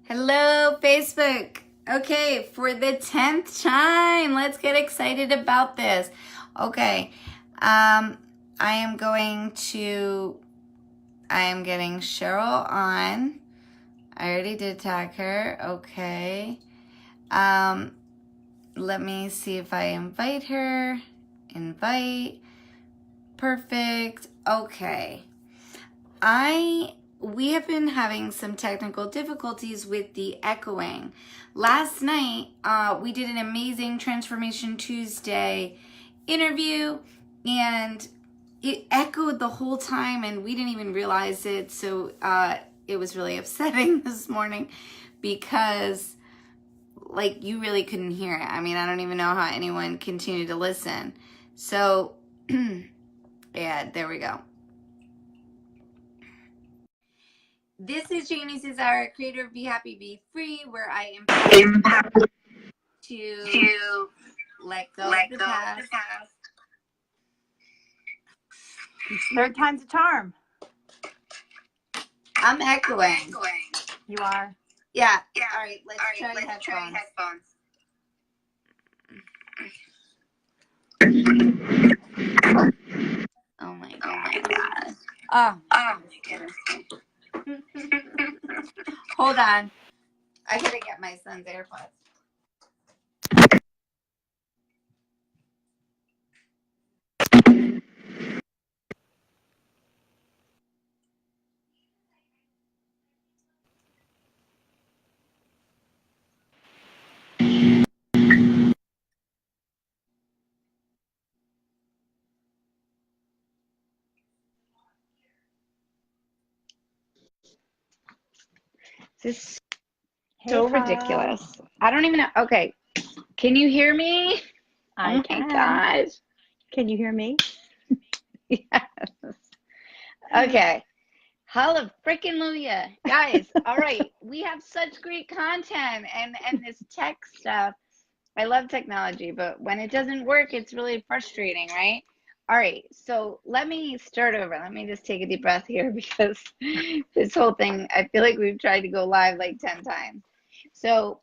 Hello, Facebook. Okay, for the 10th time, let's get excited about this. Okay, I am getting Cheryl on. I already did tag her. Okay. Let me see if I invite her. Invite. Perfect. Okay. We have been having some technical difficulties with the echoing. Last night, we did an amazing Transformation Tuesday interview, and it echoed the whole time, and we didn't even realize it. So it was really upsetting this morning because, like, you really couldn't hear it. I mean, I don't even know how anyone continued to listen. So, yeah, there we go. This is Jamie Cesar, creator of Be Happy, Be Free, where I empower to let go of the past. Third time's a charm. I'm echoing. You are? Yeah. All right, let's try headphones. Oh my god. Oh my goodness. Hold on. I gotta get my son's AirPods. This is so ridiculous. I don't even know. Okay. Can you hear me? I can. My gosh. Can you hear me? Yes. Okay. Hallelujah. Guys, all right. We have such great content and this tech stuff. I love technology, but when it doesn't work, it's really frustrating, right? All right. So let me start over. Let me just take a deep breath here because this whole thing, I feel like we've tried to go live like 10 times. So,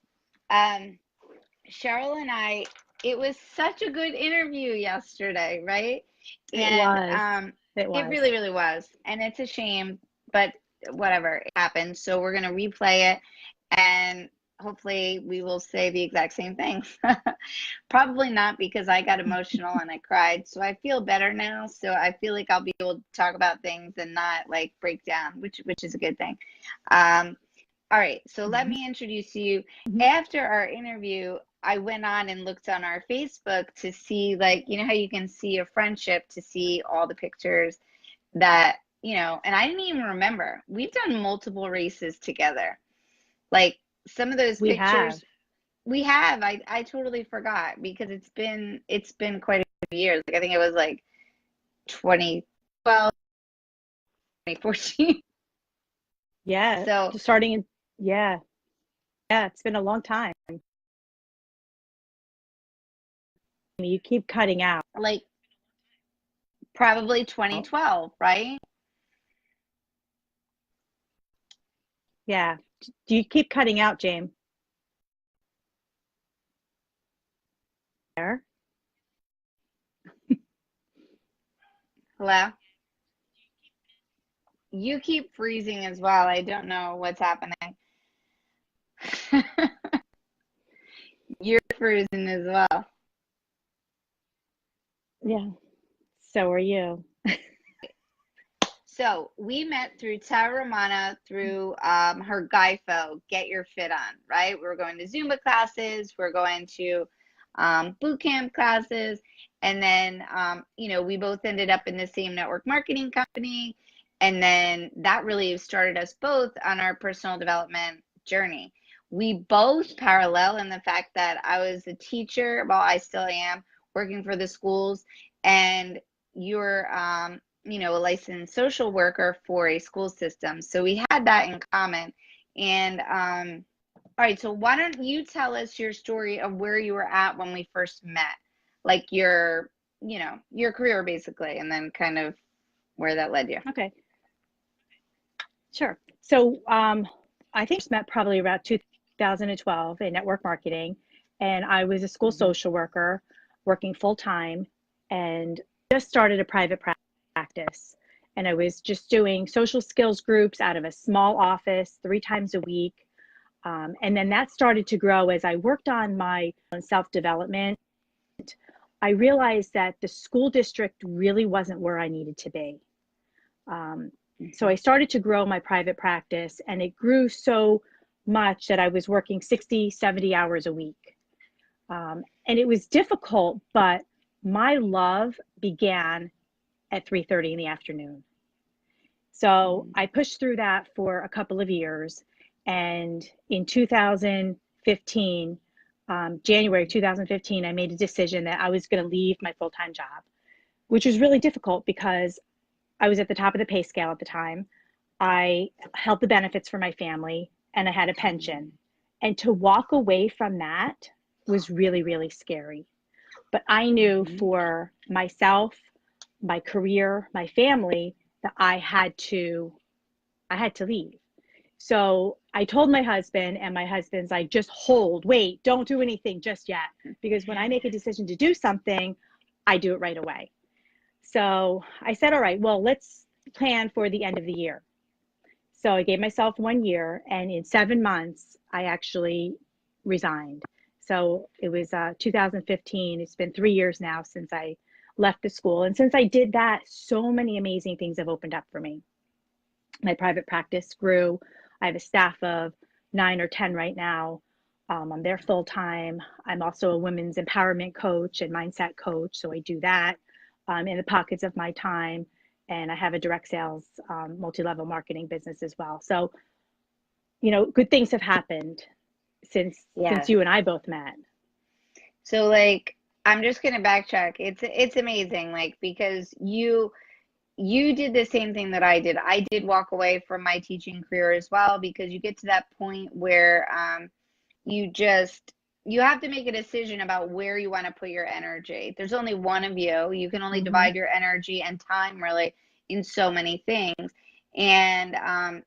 Cheryl and I, it was such a good interview yesterday, right? It was. It really, really was. And it's a shame, but whatever, it happened. So we're going to replay it, and hopefully we will say the exact same things. Probably not, because I got emotional and I cried. So I feel better now. So I feel like I'll be able to talk about things and not like break down, which is a good thing. All right, so let me introduce you. After our interview, I went on and looked on our Facebook to see, like, you know how you can see a friendship, to see all the pictures that, you know, and I didn't even remember. We've done multiple races together. Like, some of those pictures we have. I totally forgot, because it's been quite a few years. Like, I think it was like 2012, 2014. Yeah. So starting in, yeah, it's been a long time. You keep cutting out. like probably 2012, right? Yeah. Do you keep cutting out, James? There? Hello? You keep freezing as well. I don't know what's happening. You're freezing as well. Yeah. So are you. So we met through Tara Romana, through her GIFO, Get Your Fit On, right? We were going to Zumba classes. We're going to boot camp classes. And then, you know, we both ended up in the same network marketing company. And then that really started us both on our personal development journey. We both parallel in the fact that I was a teacher, well, I still am, working for the schools, and you're, you know, a licensed social worker for a school system. So we had that in common. And all right, so why don't you tell us your story of where you were at when we first met, like your, you know, your career basically, and then kind of where that led you. Okay. Sure. So I think met probably around 2012 in network marketing. And I was a school Mhm. social worker working full time and just started a private practice. And I was just doing social skills groups out of a small office 3 times a week. And then that started to grow as I worked on my self development. I realized that the school district really wasn't where I needed to be. Um, so I Mhm. started to grow my private practice, and it grew so much that I was working 60, 70 hours a week. And it was difficult, but my love began at 3:30 in the afternoon. So Mhm. I pushed through that for a couple of years. And in 2015, January 2015, I made a decision that I was going to leave my full time job, which was really difficult because I was at the top of the pay scale at the time. I held the benefits for my family and I had a pension. Mhm. And to walk away from that was really, really scary. But I knew Mhm. for myself, my career, my family, that I had to leave. So I told my husband, and my husband's like, just hold, wait, don't do anything just yet. Because when I make a decision to do something, I do it right away. So I said, all right, well, let's plan for the end of the year. So I gave myself 1 year, and in 7 months, I actually resigned. So it was 2015. It's been 3 years now since I left the school. And since I did that, so many amazing things have opened up for me. My private practice grew. I have a staff of 9 or 10 right now. I'm there full time. I'm also a women's empowerment coach and mindset coach. So I do that in the pockets of my time. And I have a direct sales, multi-level marketing business as well. So, good things have happened since Yes. you and I both met. So like I'm just gonna backtrack. It's amazing, like because you did the same thing that I did. I did walk away from my teaching career as well because you get to that point where you just you have to make a decision about where you want to put your energy. There's only one of you. You can only Mm-hmm. divide your energy and time really in so many things. And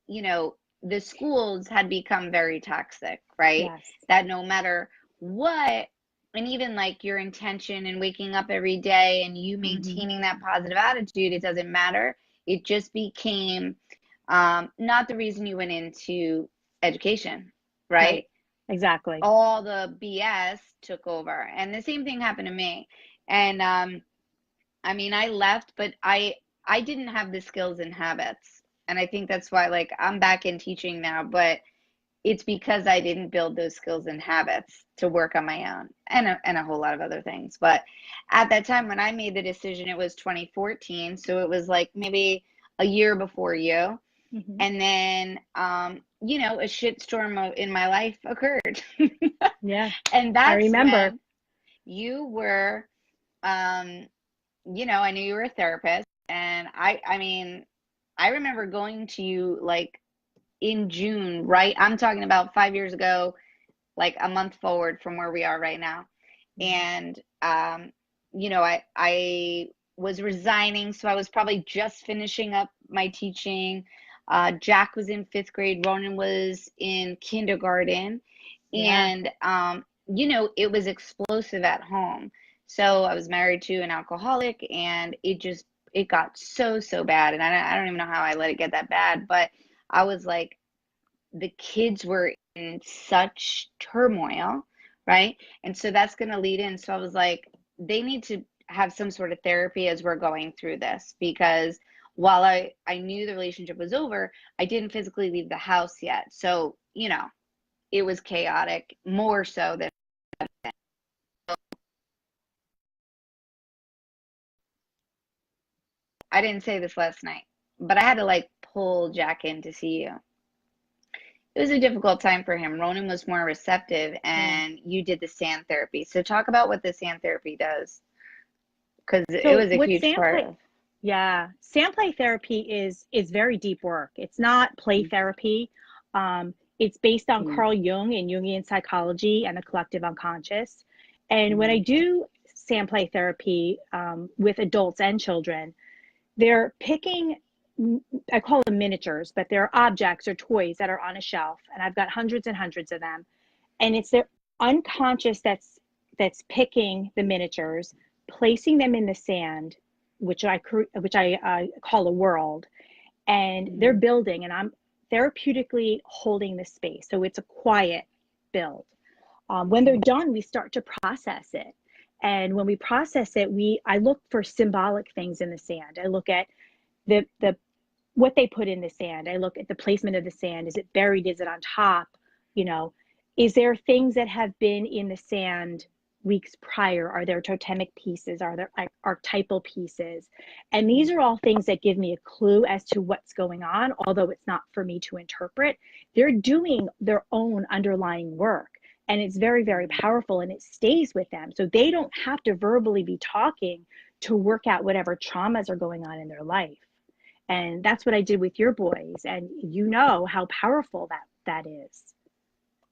you know, the schools had become very toxic, right? Yes. That no matter what, and even like your intention and waking up every day and you Mm-hmm. maintaining that positive attitude, it doesn't matter. It just became not the reason you went into education, right? Right. Exactly. All the BS took over. And the same thing happened to me. And I mean, I left, but I didn't have the skills and habits. And I think that's why like I'm back in teaching now, but it's because I didn't build those skills and habits to work on my own and a whole lot of other things. But at that time when I made the decision, it was 2014, so it was like maybe a year before you. Mm-hmm. And then you know, a shitstorm in my life occurred. Yeah. And I that's remember. when you were um you know, I knew you were a therapist, and I mean, I remember going to you like in June, right? I'm talking about 5 years ago, like a month forward from where we are right now. Mhm. And you know, I was resigning, so I was probably just finishing up my teaching. Jack was in 5th grade, Ronan was in kindergarten, Yeah. and you know, it was explosive at home. So I was married to an alcoholic, and it got so bad, and I don't even know how I let it get that bad, but I was like, the kids were in such turmoil, right? And so that's going to lead in. So I was like, they need to have some sort of therapy as we're going through this because while I knew the relationship was over, I didn't physically leave the house yet. So, you know, it was chaotic more so than I didn't say this last night, but I had to like pull Jack in to see you. It was a difficult time for him. Ronan was more receptive, Yeah. and you did the sand therapy. So talk about what the sand therapy does, because it So was a what huge sand part play? of. Yeah, sand play therapy is very deep work. It's not play therapy. It's based on Mm-hmm. Carl Jung and Jungian psychology and the collective unconscious. And when I Mm-hmm. do sand play therapy with adults and children, they're picking I call them miniatures, but they're objects or toys that are on a shelf, and I've got hundreds and hundreds of them. And it's their unconscious that's picking the miniatures, placing them in the sand, which I call a world, and they're building, and I'm therapeutically holding the space. So it's a quiet build. When they're done, we start to process it. And when we process it, I look for symbolic things in the sand. I look at the what they put in the sand. I look at the placement of the sand. Is it buried? Is it on top? You know, is there things that have been in the sand weeks prior? Are there totemic pieces? Are there archetypal pieces? And these are all things that give me a clue as to what's going on, although it's not for me to interpret. They're doing their own underlying work. And it's very, very powerful, and it stays with them. So they don't have to verbally be talking to work out whatever traumas are going on in their life. And that's what I did with your boys. And you know how powerful that is.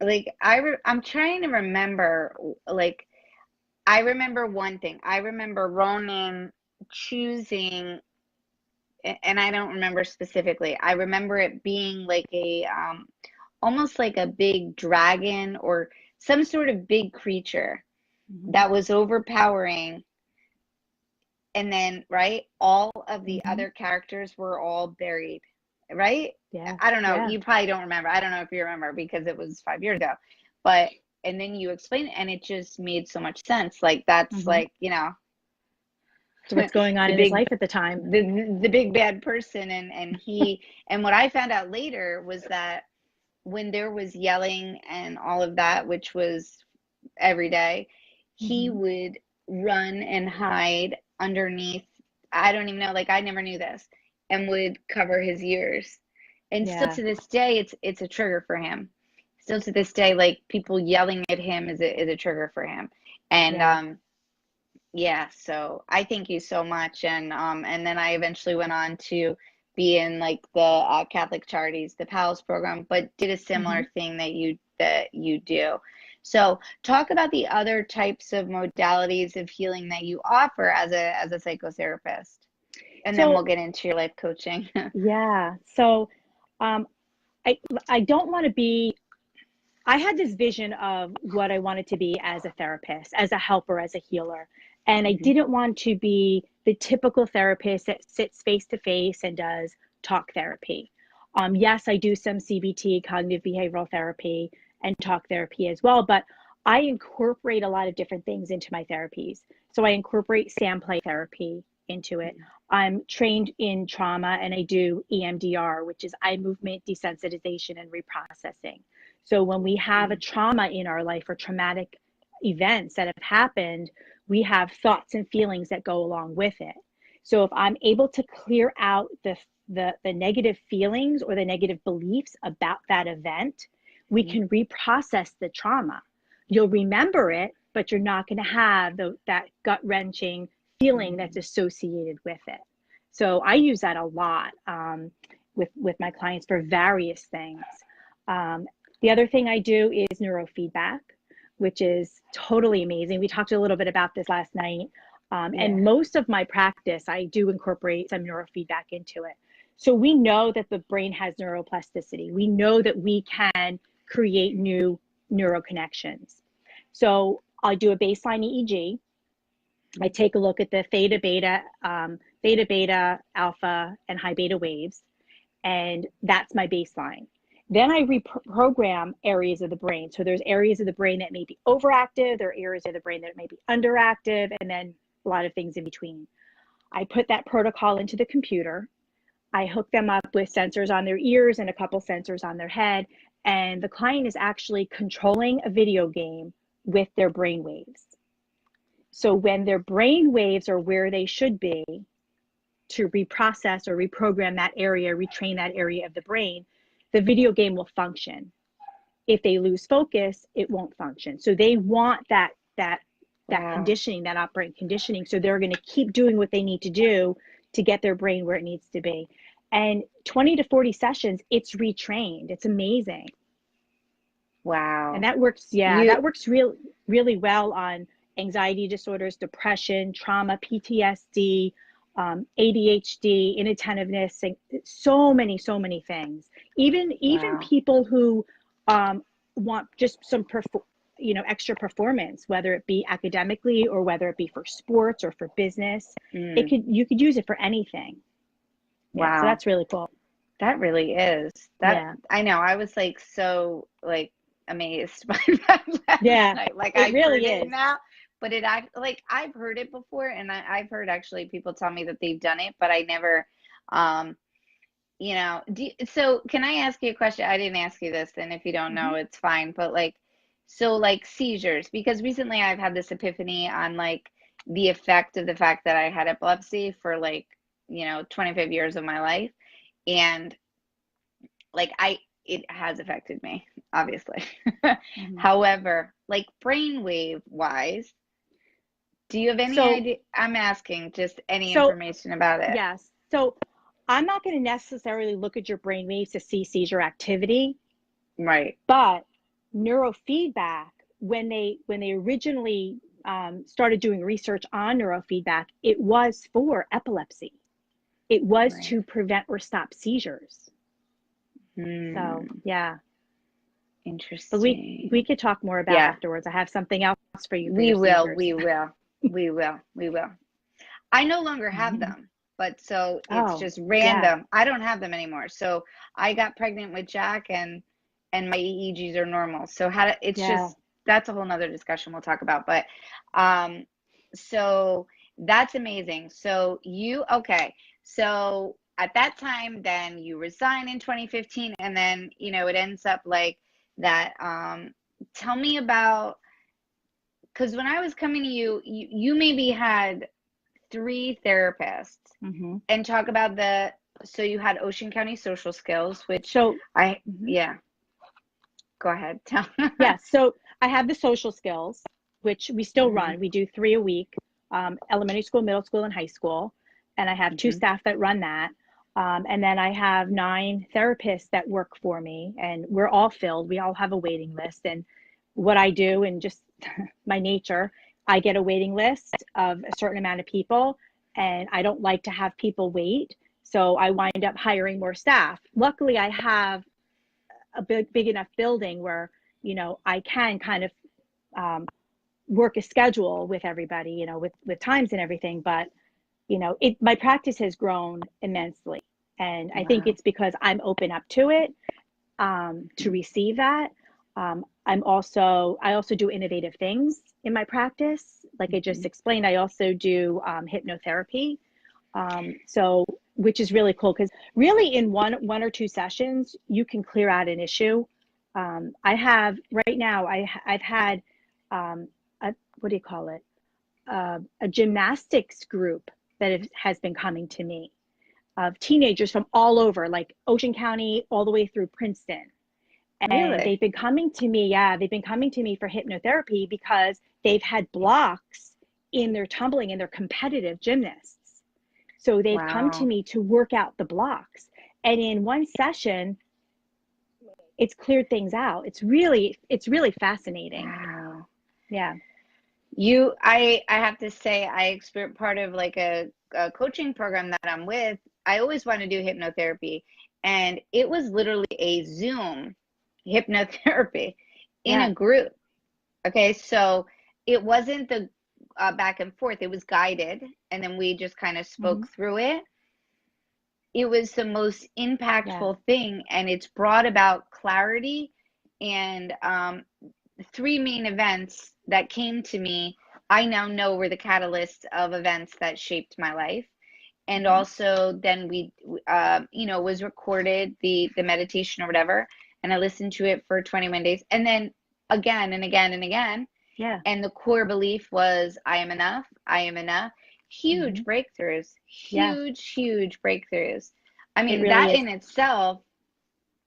Like, I'm trying to remember, like, I remember one thing. I remember Ronan choosing, and I don't remember specifically. I remember it being like almost like a big dragon or some sort of big creature that was overpowering. And then, right, all of the other characters were all buried, right? Yeah. I don't know. Yeah. You probably don't remember. I don't know if you remember because it was 5 years ago. But, and then you explained it, and it just made so much sense. Like, that's like, you know, so what's going on in his life at the time. The big bad person. And and what I found out later was that when there was yelling and all of that, which was every day, he would run and hide underneath, I don't even know, like, I never knew this, and would cover his ears. And still to this day, it's a trigger for him. Still to this day, like, people yelling at him is a trigger for him. And so I thank you so much. And then I eventually went on to be in like the Catholic Charities, the PALS program, but did a similar thing that you do. So talk about the other types of modalities of healing that you offer as a psychotherapist, and then we'll get into your life coaching. Yeah. So I don't want to be, I had this vision of what I wanted to be as a therapist, as a helper, as a healer. And I didn't want to be the typical therapist that sits face to face and does talk therapy. Yes, I do some CBT, cognitive behavioral therapy, and talk therapy as well, but I incorporate a lot of different things into my therapies. So I incorporate sand play therapy into it. I'm trained in trauma, and I do EMDR, which is eye movement desensitization and reprocessing. So when we have a trauma in our life or traumatic events that have happened, we have thoughts and feelings that go along with it. So if I'm able to clear out the negative feelings or the negative beliefs about that event, we can reprocess the trauma. You'll remember it, but you're not going to have that gut-wrenching feeling that's associated with it. So I use that a lot with my clients for various things. The other thing I do is neurofeedback, which is totally amazing. We talked a little bit about this last night. And most of my practice, I do incorporate some neurofeedback into it. So we know that the brain has neuroplasticity. We know that we can create new neuroconnections. So I do a baseline EEG. I take a look at the theta, beta, alpha, and high beta waves, and that's my baseline. Then I reprogram areas of the brain. So there's areas of the brain that may be overactive, there are areas of the brain that may be underactive, and then a lot of things in between. I put that protocol into the computer. I hook them up with sensors on their ears and a couple sensors on their head, and the client is actually controlling a video game with their brain waves. So when their brain waves are where they should be to reprocess or reprogram that area, retrain that area of the brain, the video game will function. If they lose focus, it won't function. So they want that conditioning, that operant conditioning. So they're going to keep doing what they need to do to get their brain where it needs to be. And 20 to 40 sessions, it's retrained. It's amazing. Wow. And that works, that works really well on anxiety disorders, depression, trauma, PTSD, ADHD, inattentiveness, and so many things. Even Wow. people who want just some extra performance, whether it be academically or whether it be for sports or for business, Mm, you could use it for anything. Yeah, so wow. that's really cool. That really is. That Yeah, I know. I was like so like amazed by that last yeah, night. Like it I've heard really it is. now, but it act like I've heard it before, and I've heard actually people tell me that they've done it, but I never, um, so can I ask you a question? I didn't ask you this, and if you don't know, Hmm. it's fine. But like, so like seizures, because recently I've had this epiphany on like the effect of the fact that I had epilepsy for like, 25 years of my life. And like it has affected me, obviously. Hmm. However, like brainwave wise, do you have any So, idea? I'm asking just any so information about it. yes. So I'm not going to necessarily look at your brain waves to see seizure activity, Right. but neurofeedback, when they originally started doing research on neurofeedback, it was for epilepsy. It was Right. to prevent or stop seizures. So Hmm. yeah, but we Interesting. could talk more about it Yeah, afterwards. I have something else for you for we your will. seizures. We will. We will. We will. I no longer have them, but so it's Oh just yeah, random. I don't have them anymore. So I got pregnant with Jack, and my EEGs are normal. So it's yeah. just that's a whole nother discussion we'll talk about. But um, so that's amazing. So okay. So at that time, then you resign in 2015, and then it ends up like that. Tell me about, because when I was coming to you maybe had three therapists, Hmm. and talk about so you had Ocean County social skills, which So mhm. yeah, go ahead. Tell. Yeah, so I have the social skills, which we still Hmm. run. We do 3 a week, elementary school, middle school, and high school. And I have two Hmm. staff that run that. And then I have 9 therapists that work for me, and we're all filled. We all have a waiting list. And what I do, and just my nature, I get a waiting list of a certain amount of people, and I don't like to have people wait. So I wind up hiring more staff. Luckily, I have a big enough building where I can kind of um, work a schedule with everybody, with times and everything. But my practice has grown immensely, and I think Wow. it's because I'm open up to it, to Mhm. receive that. I also do innovative things in my practice, like I just Mhm. explained. I also do hypnotherapy, so which is really cool because really in one or two sessions you can clear out an issue. I have right now. I've had a, what do you call it? A gymnastics group that has been coming to me, of teenagers from all over, like Ocean County, all the way through Princeton. And Really? they've been coming to me, yeah, they've been coming to me for hypnotherapy because they've had blocks in their tumbling and they're competitive gymnasts. So they've come to Wow. me to work out the blocks. And in one session, it's cleared things out. It's really fascinating. Wow. Yeah. I have to say, I experienced part of like a coaching program that I'm with. I always want to do hypnotherapy, and it was literally a Zoom hypnotherapy in Yeah. a group. Okay, so it wasn't the back and forth, it was guided, and then we just kind of Hmm. spoke through it. It was the most Yeah. impactful thing, and it's brought about clarity. And three main events that came to me, I now know were the catalysts of events that shaped my life. And Hmm. also, then we, was recorded the meditation or whatever, and I listened to it for 21 days, and then again and again and again. Yeah. And the core belief was, I am enough. I am enough. Hmm. Huge breakthroughs, Yeah. huge breakthroughs. I It mean, really that is. in itself,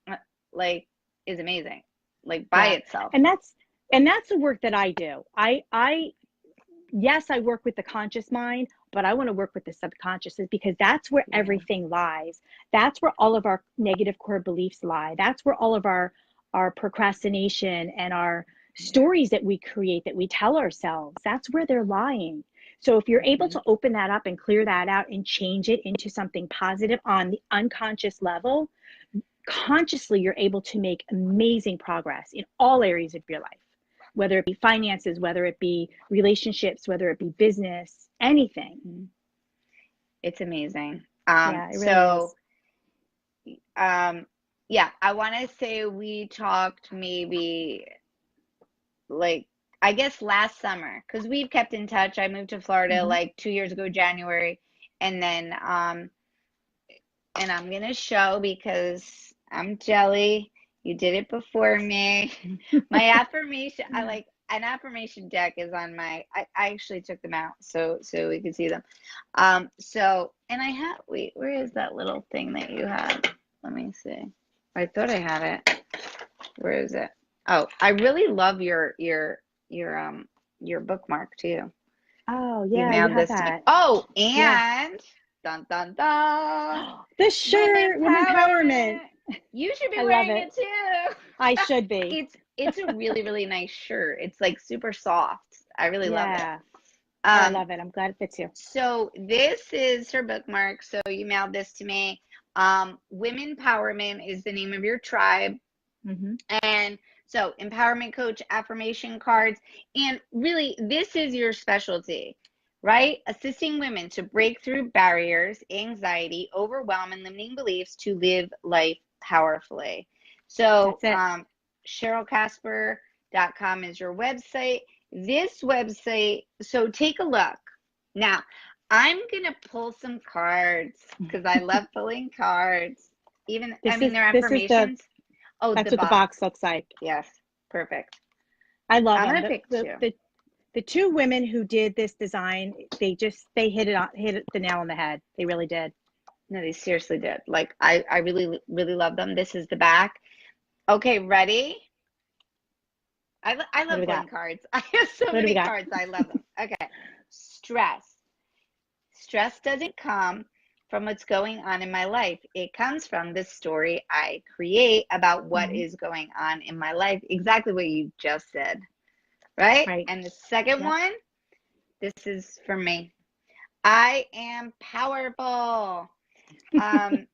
uh, like, is amazing, like by Yeah. itself. And that's the work that I do. Yes, I work with the conscious mind, but I want to work with the subconscious because that's where Yeah. everything lies. That's where all of our negative core beliefs lie. That's where all of our procrastination and our Yeah. stories that we create, that we tell ourselves, that's where they're lying. So if you're able Mhm. to open that up and clear that out and change it into something positive on the unconscious level, consciously you're able to make amazing progress in all areas of your life, whether it be finances, whether it be relationships, whether it be business, anything. Mhm. It's amazing. Yeah, it really is. So yeah, I want to say we talked maybe like I guess last summer because we've kept in touch. I moved to Florida Mm-hmm. like 2 years ago, January, and then and I'm gonna show because I'm jelly. You did it before me. My affirmation, I like an affirmation deck is on my. I actually took them out so we could see them. So and I have wait, where is that little thing that you had? Let me see. I thought I had it. Where is it? Oh, I really love your bookmark too. Oh, You yeah, you mailed have this to me. that. Oh, Yeah. and dun dun dun, The women shirt, women empowerment. empowerment. You should be I love wearing it. it too. I should be. It's a really really nice shirt. It's like super soft. I really love it. Yeah. Oh, I Um, love it. I'm glad it fits you. so this is her bookmark. So you mailed this to me. Women empowerment is the name of your tribe. Mm-hmm. And so, empowerment coach, affirmation cards, and really, this is your specialty, right? Assisting women to break through barriers, anxiety, overwhelm, and limiting beliefs to live life powerfully. So, That's it. CherylCasper.com is your website. This website, so take a look. Now, I'm going to pull some cards because I love pulling cards. Even, I mean, they're This is the affirmations. Oh, That's the what the box. box looks like. Yes, perfect. I love I'm them. gonna pick two. The two women who did this design, they hit the nail on the head. They really did. No, they seriously did. Like I really really love them. This is the back. Okay, ready? I What do love we got? playing cards. I have so What do we many got? cards. I love them. Okay. Stress. Stress doesn't come from what's going on in my life. It comes from the story I create about what Mm-hmm. is going on in my life. Exactly what you just said. Right? Right. And the second Yep. one, this is for me. I am powerful. Um,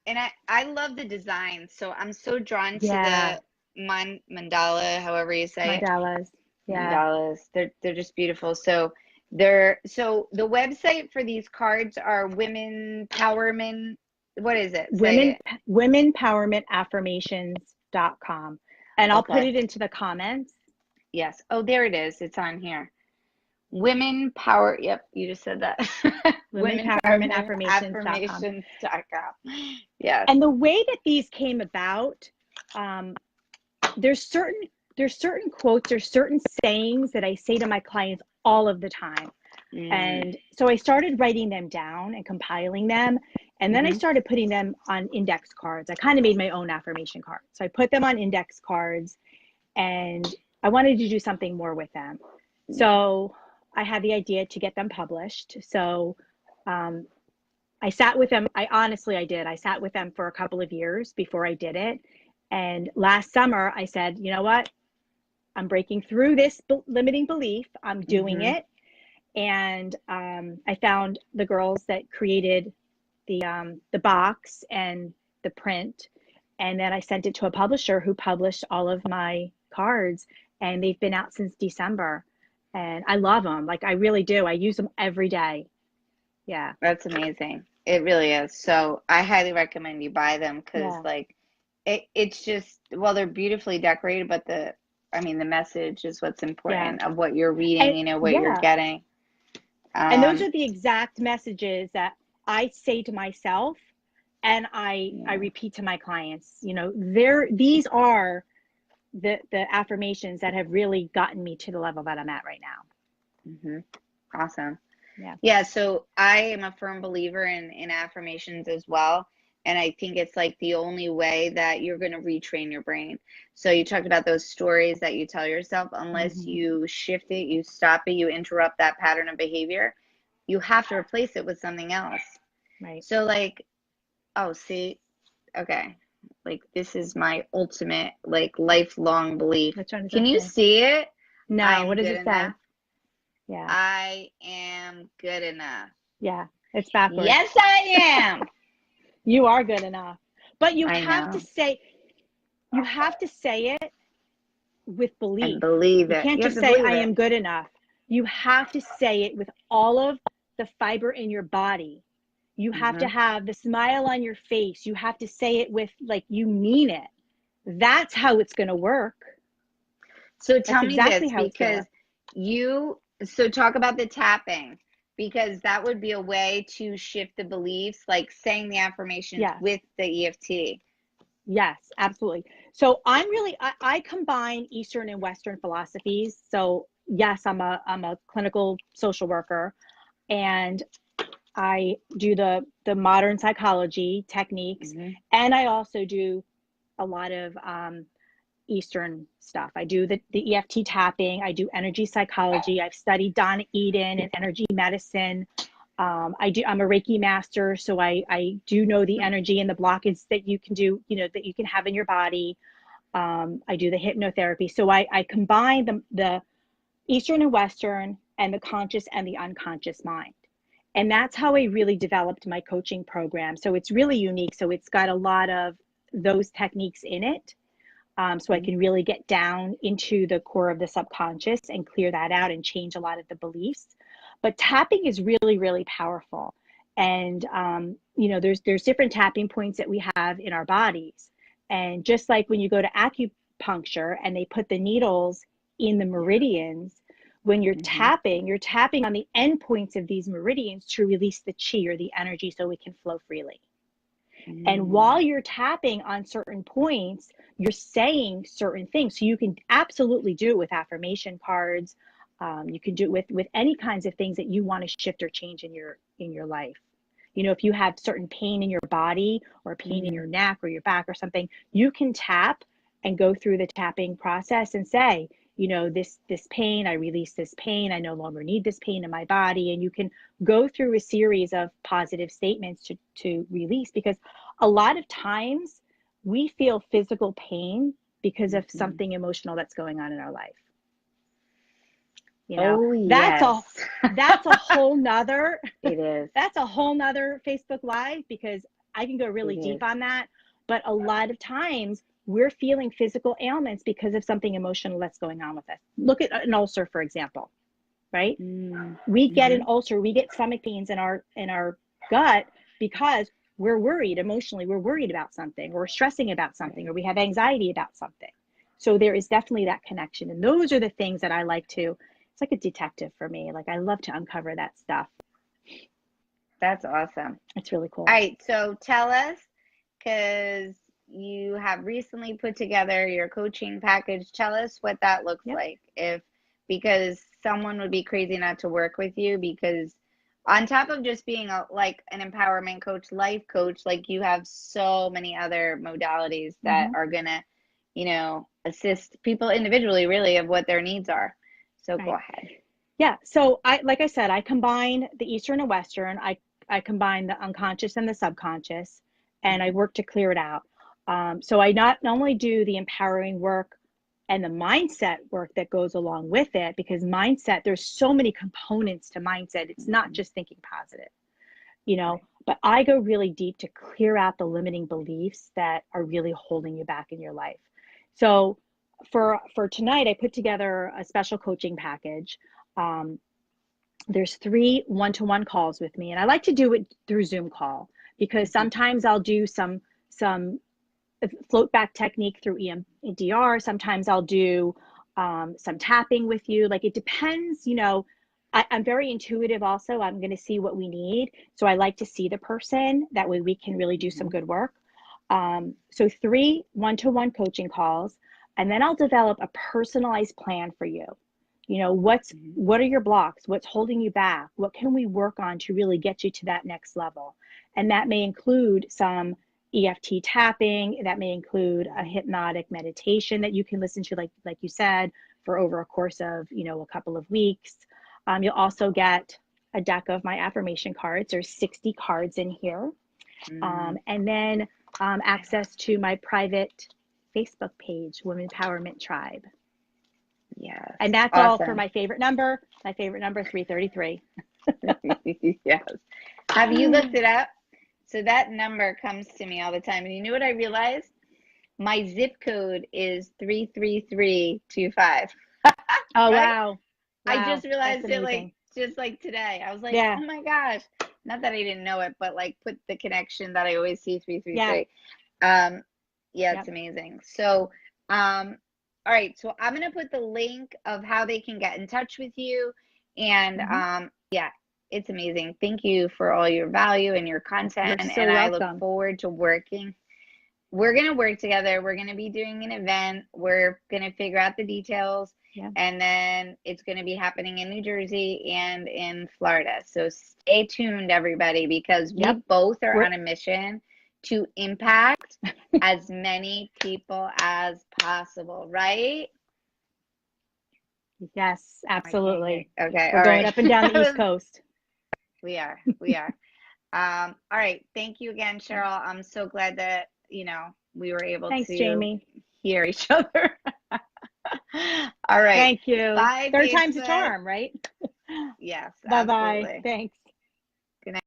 and I love the design. So I'm so drawn to Yeah. the mandala, however you say it. Mandalas. Yeah. Mandalas. They're just beautiful. So the website for these cards are Women Powerment. What is it? Say Women it. Womenpowermentaffirmations.com. And I'll put Okay. it into the comments. Yes. Oh, there it is. It's on here. Women Power. Yep, you just said that. Women Powerment Womenpowermentaffirmations.com. Affirmations.com. Yes. And the way that these came about, um, there's certain quotes or certain sayings that I say to my clients all of the time. Mm. And so I started writing them down and compiling them. And then I Mm-hmm. started putting them on index cards. I kind of made my own affirmation cards. So I put them on index cards and I wanted to do something more with them. So I had the idea to get them published. So I sat with them. I did. I sat with them for a couple of years before I did it. And last summer, I said, you know what? I'm breaking through this limiting belief. I'm doing Mm-hmm. it. And I found the girls that created the box and the print. And then I sent it to a publisher who published all of my cards. And they've been out since December. And I love them. Like, I really do. I use them every day. Yeah. That's amazing. It really is. So I highly recommend you buy them because Yeah. like it's just well they're beautifully decorated, but the message is what's Yeah. important of what you're reading, And what you're yeah. getting. And those Um are the exact messages that I say to myself and I yeah. repeat to my clients. These are the affirmations that have really gotten me to the level that I'm at right now. Mm-hmm. Awesome. Yeah. Yeah, so I am a firm believer in affirmations as well. And I think it's like the only way that you're going to retrain your brain. So you talked about those stories that you tell yourself, unless Mm-hmm. you shift it, you stop it, you interrupt that pattern of behavior, you have to replace it with something else. Right. So like, oh, see, okay. Like this is my ultimate like lifelong belief. Which one does Can that you say? see it? I No. am What does good it say? enough. Yeah. I am good enough. Yeah. It's backwards. Yes, I am. You are good enough. But I know. you have to say it with And belief. believe You it. can't You have just to say, believe I it. am good enough. You have to say it with all of the fiber in your body. You have to Hmm. have the smile on your face. You have to say it with like you mean it. That's how it's going to work. So That's tell me exactly this, how it's going to because work. so talk about the tapping, because that would be a way to shift the beliefs, like saying the affirmations Yes. with the EFT. Yes, absolutely. So I combine Eastern and Western philosophies. So yes, I'm a clinical social worker, and I do the modern psychology techniques, Hmm. and I also do a lot of Eastern stuff. I do the EFT tapping. I do energy psychology. I've studied Donna Eden and energy medicine. I'm a Reiki master, so I do know the energy and the blockage that you can do, that you can have in your body. I do the hypnotherapy. So I combine the Eastern and Western and the conscious and the unconscious mind. And that's how I really developed my coaching program. So it's really unique. So it's got a lot of those techniques in it. So I can really get down into the core of the subconscious and clear that out and change a lot of the beliefs. But tapping is really, really powerful. And there's different tapping points that we have in our bodies. And just like when you go to acupuncture and they put the needles in the meridians, when Hmm. you're tapping on the end points of these meridians to release the chi or the energy so it can flow freely. And while Mm. you're tapping on certain points, you're saying certain things. So you can absolutely do it with affirmation cards. You can do it with any kinds of things that you want to shift or change in your life. If you have certain pain in your body or pain in Mm. your neck or your back or something, you can tap and go through the tapping process and say, this pain, I release this pain. I no longer need this pain in my body. And you can go through a series of positive statements to release, because a lot of times we feel physical pain because of Hmm. something emotional that's going on in our life. Oh, That's a yes. that's a whole nother It is. that's a whole nother Facebook Live, because I can go It really is. deep on that. But a lot of times we're feeling physical ailments because of something emotional that's going on with us. Look at an ulcer, for example, right? Mm. We get an Hmm. ulcer, we get stomach pains in our gut because we're worried emotionally. We're worried about something, or we're stressing about Right. something, or we have anxiety about something. So there is definitely that connection. And those are the things that I like to, it's like a detective for me. Like I love to uncover that stuff. That's awesome. It's really All cool. right, so tell us, because you have recently put together your coaching package. Tell us what that looks Yep. like. Because someone would be crazy not to work with you, because on top of just being like an empowerment coach, life coach, like you have so many other modalities that Mm-hmm. are gonna, assist people individually, really, of what their needs are. So go Right. ahead. Yeah. So like I said, I combine the Eastern and Western. I combine the unconscious and the subconscious, and I Mhm. work to clear it out. So I not only do the empowering work and the mindset work that goes along with it, because mindset, there's so many components to mindset. It's not Mhm. just thinking positive, Right. but I go really deep to clear out the limiting beliefs that are really holding you back in your life. So for tonight, I put together a special coaching package. Um, there's 3 one-to-one calls with me, and I like to do it through Zoom call, because Mhm. sometimes I'll do some float back technique through EMDR. Sometimes I'll do some tapping with you. Like it depends, I'm very intuitive also. I'm going to see what we need. So I like to see the person. That way we can really do some Mhm. good work. So 3 one-to-one coaching calls, and then I'll develop a personalized plan for you. Mhm. What are your blocks? What's holding you back? What can we work on to really get you to that next level? And that may include some EFT tapping. That may include a Mhm. hypnotic meditation that you can listen to, like you said, for over a course of a couple of weeks. You'll also get a deck of my affirmation cards. There's 60 cards in here, Mm. and then access to my private Facebook page, Women Empowerment Tribe. Yes. And that's all for Awesome. my favorite number. My favorite number, 333. Yes. Have you looked it up? So that number comes to me all the time. And you know what I realized? My zip code is 33325. Oh, Right? wow. I Wow. just That's realized it amazing. just like today. I was like, Yeah. oh my gosh. Not that I didn't know it, but like put the connection that I always see Yeah. 333. Yeah, it's Yep. amazing. So, all right. So I'm gonna put the link of how they can get in touch with you. And Hmm. yeah, it's amazing. Thank you for all your value and your You're content. so And I look welcome. forward to working. We're gonna work together. We're gonna be doing an event. We're gonna figure out the details. Yeah. And then it's going to be happening in New Jersey and in Florida. So stay tuned, everybody, because we Yep. both are We're, on a mission to impact as many people as possible, right? yes, I can't hear. absolutely. Okay, We're all going right. up and down the East Coast. We are, we are. All right. Thank you again, Cheryl. I'm so glad that, we were able Thanks, to Jamie. hear each other. All right. Thank you. Bye, Third time's a Facebook. charm, right? Yes, Bye-bye. absolutely. Thanks. Good night.